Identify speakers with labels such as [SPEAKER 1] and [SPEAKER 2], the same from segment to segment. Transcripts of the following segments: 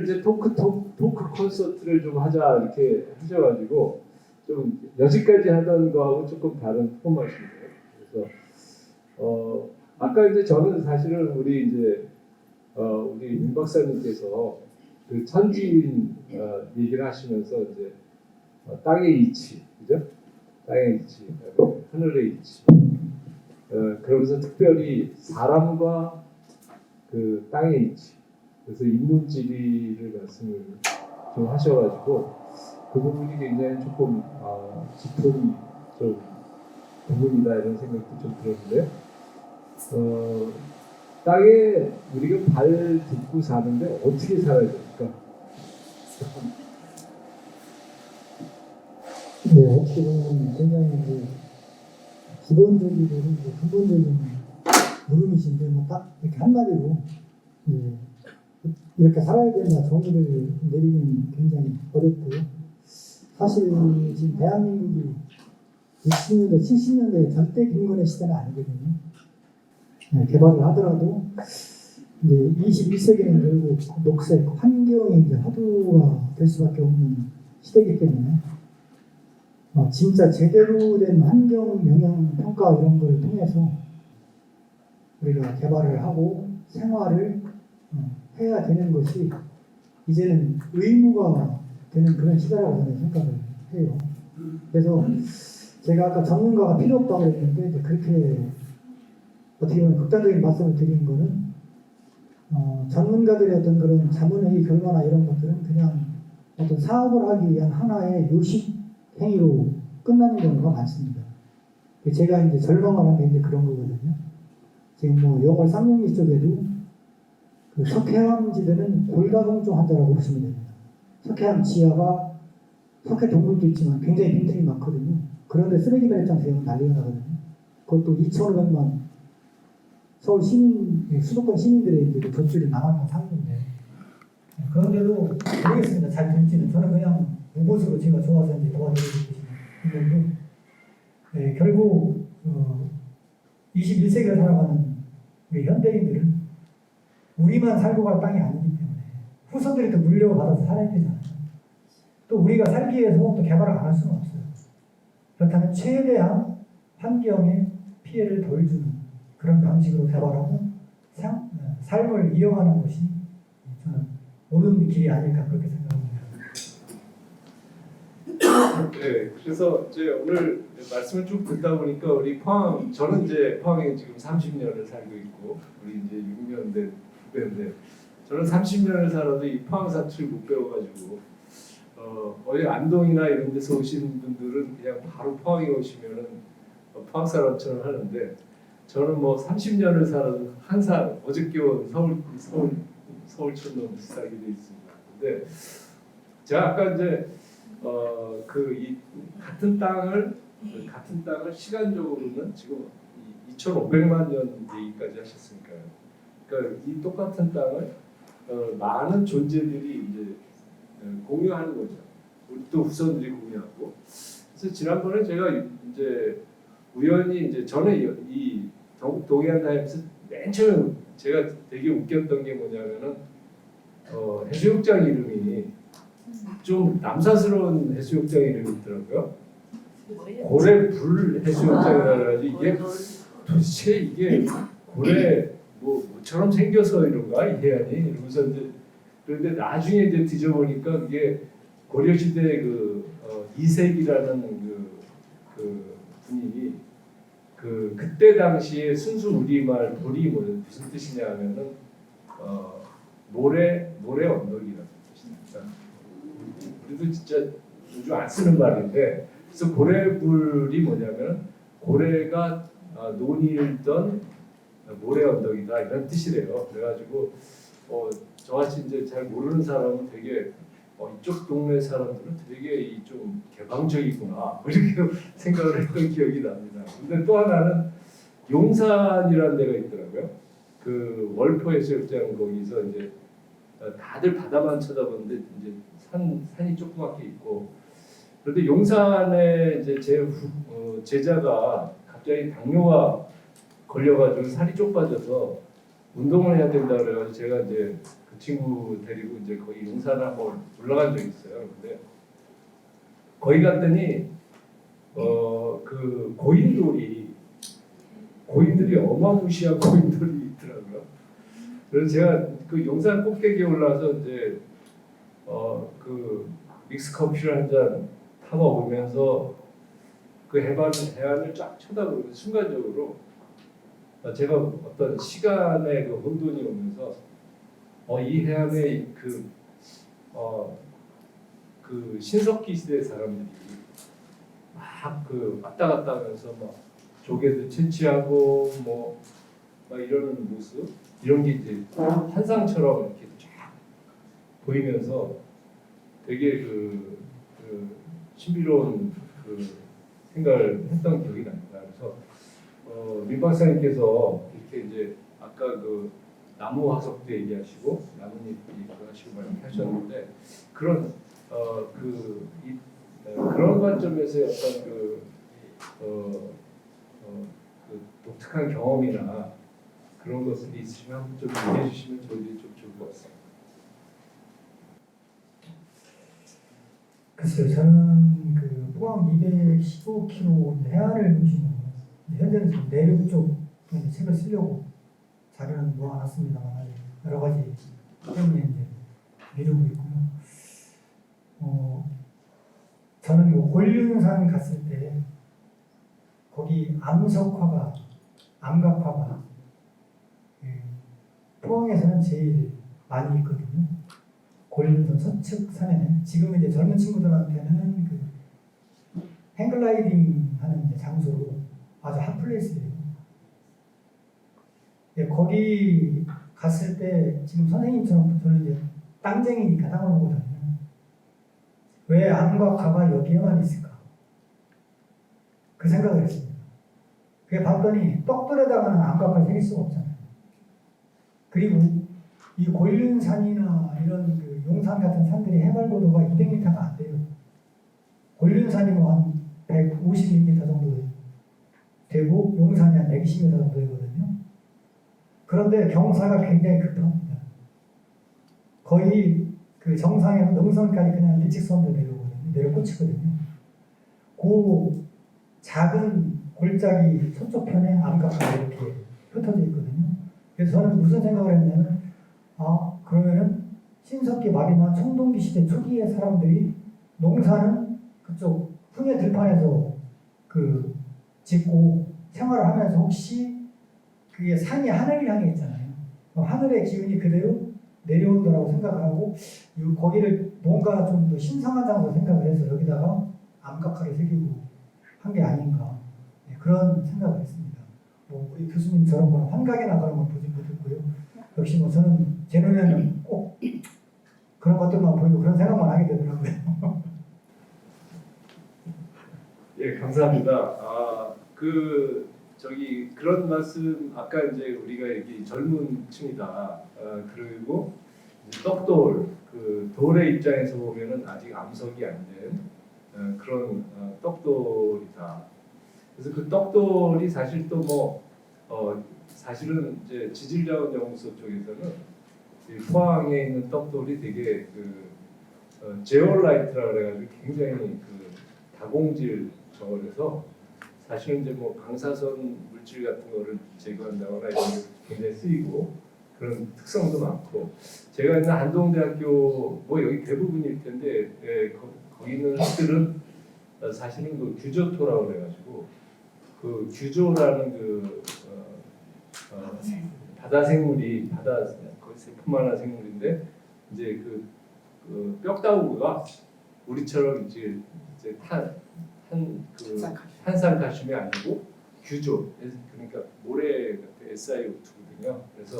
[SPEAKER 1] 오늘 이제 토크 콘서트를 좀 하자 이렇게 하셔가지고 좀 여지까지 하던 거하고 조금 다른 포맷인데요. 그래서 아까 이제 저는 사실은 우리 이제 우리 임 박사님께서 그 천지인 얘기를 하시면서 이제 땅의 이치, 그죠? 땅의 이치, 하늘의 이치. 그러면서 특별히 사람과 그 땅의 이치, 그래서 인문지리를 말씀을 좀 하셔가지고 그 부분이 굉장히 조금 짙은 좀 부분이다 이런 생각도 좀 들었는데 땅에 우리가 발 딛고 사는데 어떻게 살아야 됩니까?
[SPEAKER 2] 네, 어떻게 보면 굉장히 기본적이고 근본적인 물음이신데 딱 이렇게 한마디로 이렇게 살아야 된다 정의를 내리기는 굉장히 어렵고요. 사실 지금 대한민국이 60년대, 70년대 절대 빈곤의 시대는 아니거든요. 개발을 하더라도 이제 21세기는 결국 녹색, 환경이 이제 화두가 될 수밖에 없는 시대이기 때문에 진짜 제대로 된 환경 영향 평가 이런 걸 통해서 우리가 개발을 하고 생활을 해야 되는 것이 이제는 의무가 되는 그런 시대라고 저는 생각을 해요. 그래서 제가 아까 전문가가 필요 없다고 했는데 그렇게 어떻게 보면 극단적인 말씀을 드린 거는 전문가들의 어떤 그런 자문회의 결과나 이런 것들은 그냥 어떤 사업을 하기 위한 하나의 요식 행위로 끝나는 경우가 많습니다. 제가 이제 절망을 한 게 이제 그런 거거든요. 지금 영월 쌍용리 쪽에도 그 석회암지대는 골다공증 환자라고 보시면 됩니다. 석회암 지하가 석회 동굴도 있지만 굉장히 빈틈이 많거든요. 그런데 쓰레기 매립장 세우면 난리가 나거든요. 그것도 2,500만 서울 시민, 수도권 시민들의 이제 젖줄이 남아있는 상황인데 그런데도 모르겠습니다. 잘 될지는. 저는 그냥 무엇으로 제가 좋아서 이제 도와드리고 있는데 결국 21세기를 살아가는 우리 현대인들은 우리만 살고 갈 땅이 아니기 때문에 후손들이 또 물려받아서 살아야 되잖아요. 또 우리가 살기 위해서 또 개발을 안 할 수는 없어요. 그렇다면 최대한 환경에 피해를 덜 주는 그런 방식으로 개발하고 삶을 이어가는 것이 저는 옳은 길이 아닐까 그렇게 생각합니다.
[SPEAKER 1] 네, 그래서 이제 오늘 말씀을 쭉 듣다 보니까 우리 포항, 저는 이제 포항에 지금 30년을 살고 있고 우리 이제 6년대 후배인데 저는 30년을 살아도 이 포항 사투리 못 배워가지고 어디 안동이나 이런 데서 오신 분들은 그냥 바로 포항에 오시면은 포항 사람처럼 하는데 저는 뭐 30년을 살아도 항상 어저께 온 서울촌도 비슷하게 돼 있습니다. 근데 제가 아까 이제 이 같은 땅을 시간적으로는 지금 2,500만 년 얘기까지 하셨으니까요. 그러니까 이 똑같은 땅을 많은 존재들이 이제 공유하는 거죠. 우리 또 후손들이 공유하고. 그래서 지난번에 제가 이제 우연히 이제 전에 이 동해안 타임스 맨 처음 제가 되게 웃겼던 게 뭐냐면은 해수욕장 이름이 좀 남사스러운 해수욕장 이름이 있더라고요. 고래불 해수욕장이라 가지고 이게 도대체 이게 고래 뭐처럼 생겨서 이런가 이 해안이 이러면서 이제 그런데 나중에 이제 뒤져보니까 그게 고려시대 이색이라는 그 분이 그때 당시에 순수 우리말 불이 무슨 뜻이냐면은 모래 언덕이라는 뜻입니다. 우리도 진짜 요즘 안 쓰는 말인데 그래서 고래불이 뭐냐면 고래가 논일던 모래 언덕이다 이런 뜻이래요. 그래가지고 저같이 이제 잘 모르는 사람은 되게 이쪽 동네 사람들은 되게 좀 개방적이구나 이렇게 생각을 했던 기억이 납니다. 근데 또 하나는 용산이라는 데가 있더라고요. 그 월포 해수욕장 거기서 이제 다들 바다만 쳐다보는데 이제 산이 조그맣게 있고 그런데 용산에 이제 제 제자가 갑자기 당뇨가 걸려가지고 살이 쪽 빠져서 운동을 해야 된다 그래가지고 제가 이제 그 친구 데리고 이제 거기 용산을 한번 올라간 적이 있어요. 근데 거기 갔더니 그 고인들이 어마무시한 고인들이 있더라고요. 그래서 제가 그 용산 꼭대기에 올라와서 이제 그 믹스 커피를 한 잔 타 먹으면서 그 해안을 쫙 쳐다보고 순간적으로 제가 어떤 시간의 그 혼돈이 오면서 이 해안에 그 신석기 시대 사람들이 막 그 왔다 갔다 하면서 막 조개도 채취하고 막 이러는 모습 이런 게 이제 환상처럼 이렇게 쫙 보이면서 되게 그 신비로운 그 생각을 했던 기억이 납니다. 그래서 민 박사님께서 이렇게 이제 아까 그 나무 화석도 얘기하시고 나뭇잎 얘기하시고 이렇게 하셨는데 그런 그런 관점에서의 어떤 그 독특한 경험이나 그런 것들이 있으시면 한번 좀 얘기해 주시면 저희들이 좀 좋을 것 같습니다.
[SPEAKER 2] 글쎄요, 저는 그 포항 215km 해안을 중심으로 현재는 좀 내륙 쪽 책을 쓰려고 자료는 모아놨습니다만 아직 여러 가지 때문에 이제 미루고 있고요. 저는 요 곤륜산 갔을 때 거기 암석화가 암각화가 포항에서는 제일 많이 있거든요. 곤륜산 서측 산에는 지금 이제 젊은 친구들한테는 그 행글라이딩 하는 이제 장소로 아주 핫플레이스예요. 거기 갔을 때 지금 선생님처럼 저는 이제 땅쟁이니까 땅을 보고 다녀요. 왜 암과 가가 여기에만 있을까? 그 생각을 했습니다. 그게 봤더니 떡돌에다가는 암각을 새길 수가 없잖아요. 그리고 이 곤륜산이나 이런 그 용산 같은 산들이 해발 고도가 200m가 안 돼요. 곤륜산이 뭐 한 150m 정도 되고 용산이 한 120m 정도 되거든요. 그런데 경사가 굉장히 급합니다. 거의 그 정상에서 능선까지 그냥 일직선으로 내려꽂히거든요. 그 작은 골짜기 서쪽 편에 암각화가 이렇게 흩어져 있거든요. 그래서 저는 무슨 생각을 했냐면 그러면은 신석기 말이나 청동기 시대 초기의 사람들이 농사는 그쪽 흥해 들판에서 그 짓고 생활을 하면서 혹시 그게 산이 하늘을 향해 있잖아요. 하늘의 기운이 그대로 내려온다고 생각을 하고 거기를 뭔가 좀 더 신성한 장소로 생각을 해서 여기다가 암각화를 새기고 한 게 아닌가 그런 생각을 했습니다. 뭐 우리 교수님처럼 그런 환각이나 그런 걸 보지 못했고요. 역시 뭐 저는 제 눈에는 꼭 그런 것들만 보이고 그런 생각만 하게 되더라고요.
[SPEAKER 1] 예, 감사합니다. 그런 말씀 아까 이제 우리가 여기 젊은 층이다. 그리고 이제 떡돌 그 돌의 입장에서 보면은 아직 암석이 안 된 그런 떡돌이다. 그래서 그 떡돌이 사실 또 사실은 이제 지질자원연구소 쪽에서는 이 포항에 있는 떡돌이 되게 제올라이트라 그래가지고 굉장히 그 다공질 저울에서 사실은 이제 뭐 방사선 물질 같은 거를 제거한다거나 이런 게 굉장히 쓰이고 그런 특성도 많고 제가 있는 한동대학교 뭐 여기 대부분일 텐데 거기 있는 학들은 사실은 그 규조토라고 그래가지고 그 규조라는 바다 생물이 거의 세포만한 생물인데 이제 그 뼈다구가 우리처럼 이제 탄산칼슘이 아니고 규조 그러니까 모래 같은 SiO2거든요. 그래서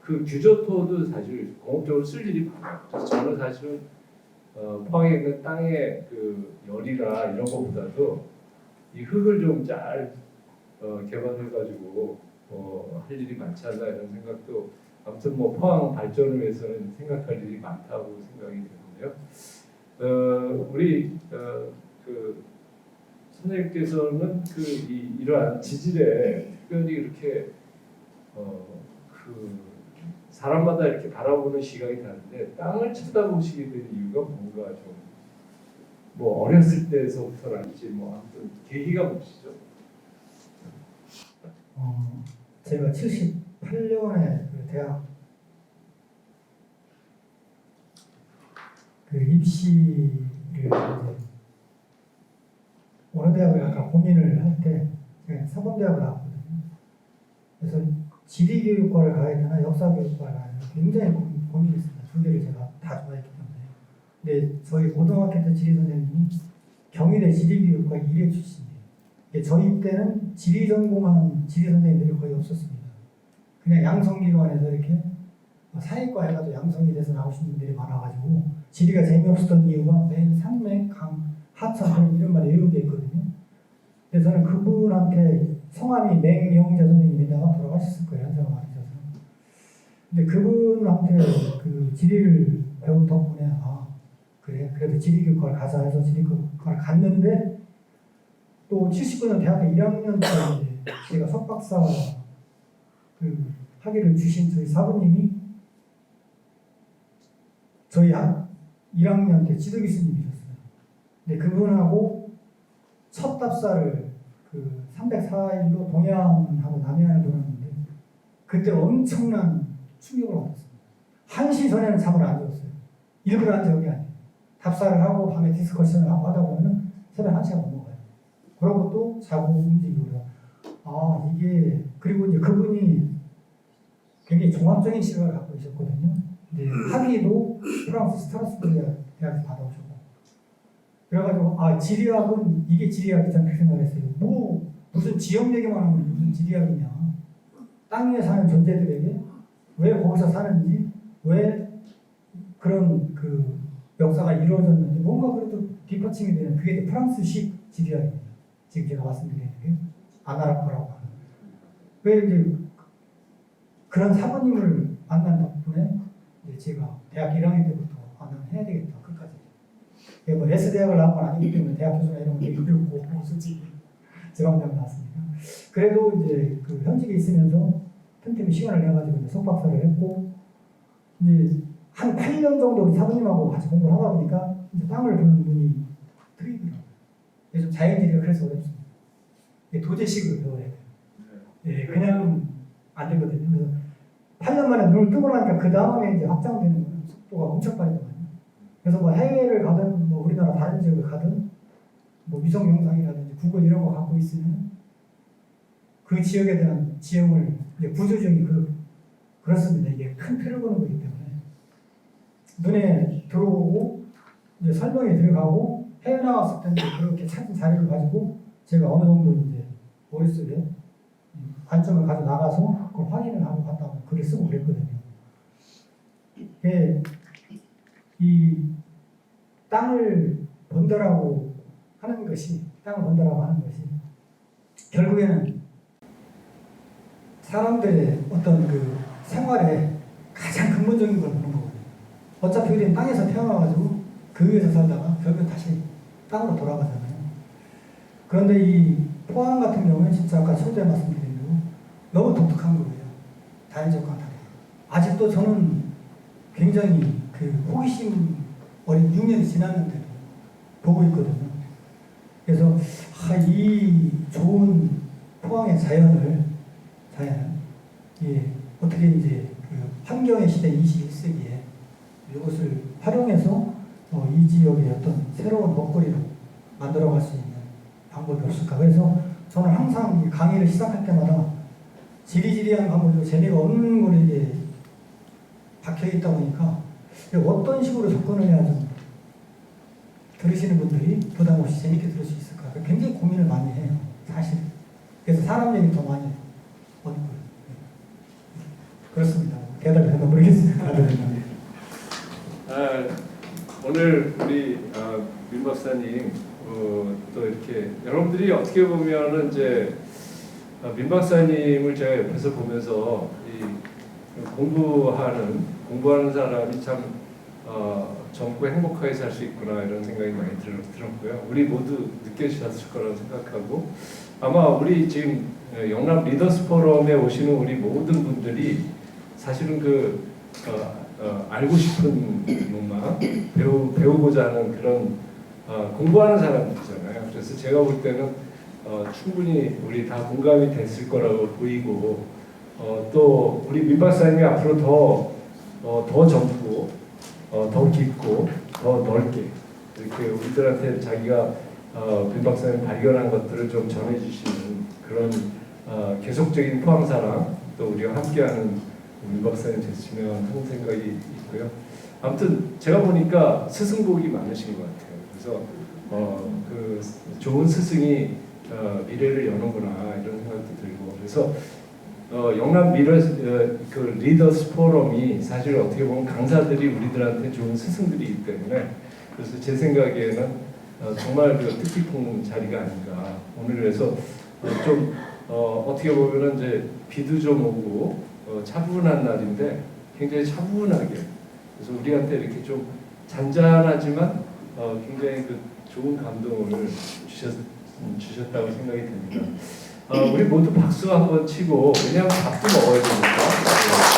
[SPEAKER 1] 그 규조토도 사실 공업적으로 쓸 일이 많아요. 그래서 저는 사실은 포항에 있는 땅의 그 열이나 이런 것보다도 이 흙을 좀 잘 개발해가지고 할 일이 많지 않나 이런 생각도 아무튼 뭐 포항 발전을 위해서는 생각할 일이 많다고 생각이 되는데요. 우리 그 선생님께서는 이러한 지질에 특별히 이렇게 사람마다 이렇게 바라보는 시각이 다른데 땅을 쳐다보시게 된 이유가 뭔가 좀 뭐 어렸을 때서부터랄지 뭐 아무튼 계기가 무엇이죠?
[SPEAKER 2] 제가 78년에 그 대학 그 입시를 이제 어느 대학을 갈까 고민을 할 때 제가 사범대학을 나왔거든요. 그래서 지리교육과를 가야 되나 역사교육과를 가야 되나 굉장히 고민했습니다. 두 개를 제가 다 좋아했기 때문에. 근데 저희 고등학교 때 지리 선생님이 경희대 지리교육과 1회 출신이에요. 저희 때는 지리 전공한 지리 선생님들이 거의 없었습니다. 그냥 양성기관에서 이렇게 사회과 해가지고 양성이 돼서 나오신 분들이 많아가지고 지리가 재미없었던 이유가 맨 산맥, 강, 하천 그런 이런 말 외우게 했거든요. 그래서 저는 그분한테 성함이 맹영재 선생님이다가 돌아가셨을 거예요. 한사람 많으셔서. 근데 그분한테 그 지리를 배운 덕분에 그래 그래도 지리교육과를 가자 해서 지리교육과를 갔는데 또 79년 대학교 1학년 때 이제 제가 석박사 그 학위를 주신 저희 사부님이 저희 1학년 때 지도 교수님이셨어요. 근데 그분하고 첫 답사를 그 304일로 동해안하고 남해안을 돌았는데 그때 엄청난 충격을 받았습니다. 1시 전에는 잠을 안 자었어요. 일부러 안 자는 게 아니에요. 답사를 하고 밤에 디스커션을 하고 하다 보면 새벽 1시가 넘어가요. 그러고 또 자고 움직이고요. 이게 그리고 이제 그분이 굉장히 종합적인 시각을 갖고 계셨거든요. 이제 학위도 프랑스 스트라스부르 대학에서 받아오셨고 그래가지고 지리학은 이게 지리학이잖아 그렇게 생각을 했어요. 무슨 지역 얘기만 하면 무슨 지리학이냐. 땅 위에 사는 존재들에게 왜 거기서 사는지 왜 그런 그 역사가 이루어졌는지 뭔가 그래도 뒷받침이 되는 그게 프랑스식 지리학입니다. 지금 제가 말씀드리는 게 아나라코라고 하는. 왜 이제 그런 사부님을 만난 덕분에 이제 제가 대학 1학년 때부터 나는 해야 되겠다 끝까지. 뭐 S대학을 나온 건 아니기 때문에 대학 교수나 이런 거 되게 어렵고 솔직히 지방대학 나왔으니까. 그래도 이제 그 현직에 있으면서 틈틈이 시간을 내가지고 이제 석박사를 했고 이제 한 8년 정도 우리 사부님하고 같이 공부를 하다 보니까 이제 땅을 보는 눈이 트이더라고요. 그래서 자연지리가 그래서 어렵습니다. 도제식을 배워야 돼요. 예, 그냥 안 되거든요. 그래서 8년 만에 눈을 뜨고 나니까 그 다음에 이제 확장되는 속도가 엄청 빠르거든요. 그래서 뭐 해외를 가든 뭐 우리나라 다른 지역을 가든 뭐 위성 영상이라든지 구글 이런 거 갖고 있으면 그 지역에 대한 지형을 이제 구조적이 그렇습니다. 이게 큰 틀을 보는 거기 때문에 눈에 들어오고 이제 설명에 들어가고 해외 나왔을 때는 그렇게 찾은 자료를 가지고 제가 어느 정도 이제 머릿속에 관점을 가지고 나가서 그걸 확인을 하고 갔다 오면 글을 쓰고 그랬거든요. 이 땅을 번더라고 하는 것이 결국에는 사람들의 어떤 그 생활에 가장 근본적인 걸 보는 거거든요. 어차피 우리는 땅에서 태어나가지고 그 위에서 살다가 결국엔 다시 땅으로 돌아가잖아요. 그런데 이 포항 같은 경우는 진짜 아까 초기에 말씀드린 대로 너무 독특한 거예요. 다른 지역과 다르게. 아직도 저는 굉장히 그 호기심 어린 6년이 지났는데도 보고 있거든요. 그래서 이 좋은 포항의 자연을 어떻게 이제 그 환경의 시대 21세기에 이것을 활용해서 이 지역의 어떤 새로운 먹거리로 만들어갈 수 있는 방법이 없을까. 그래서 저는 항상 이 강의를 시작할 때마다 지리지리한 과목이고 재미가 없는 거리에 박혀있다 보니까 어떤 식으로 접근을 해야 좀 들으시는 분들이 부담 없이 재밌게 들을 수 있을까. 굉장히 고민을 많이 해요. 사실. 그래서 사람 얘기 더 많이 얻고요. 그렇습니다. 대답이 되나 모르겠습니다.
[SPEAKER 1] 오늘 우리 민 박사님 또 이렇게 여러분들이 어떻게 보면은 이제 민 박사님을 제가 옆에서 보면서 공부하는 사람이 참 젊고 행복하게 살 수 있구나 이런 생각이 많이 들었고요. 우리 모두 느껴지셨을 거라고 생각하고 아마 우리 지금 영남 리더스 포럼에 오시는 우리 모든 분들이 사실은 알고 싶은 것만 배우고자 하는 그런 공부하는 사람들이잖아요. 그래서 제가 볼 때는 충분히 우리 다 공감이 됐을 거라고 보이고 또 우리 민 박사님이 앞으로 더 젊고 더 깊고 더 넓게 이렇게 우리들한테 자기가 민 박사님 발견한 것들을 좀 전해주시는 그런 계속적인 포항사랑 또 우리와 함께하는 민 박사님 됐으면 하는 생각이 있고요. 아무튼 제가 보니까 스승복이 많으신 것 같아요. 그래서 그 좋은 스승이 미래를 여는구나 이런 생각도 들고 그래서 영남 그 리더스 포럼이 사실 어떻게 보면 강사들이 우리들한테 좋은 스승들이기 때문에 그래서 제 생각에는 정말 그 뜻깊은 자리가 아닌가 오늘 그래서 좀 어떻게 보면은 이제 비도 좀 오고 차분한 날인데 굉장히 차분하게 그래서 우리한테 이렇게 좀 잔잔하지만 굉장히 그 좋은 감동을 주셨다고 생각이 듭니다. 우리 모두 박수 한번 치고 왜냐하면 밥도 먹어야 되니까.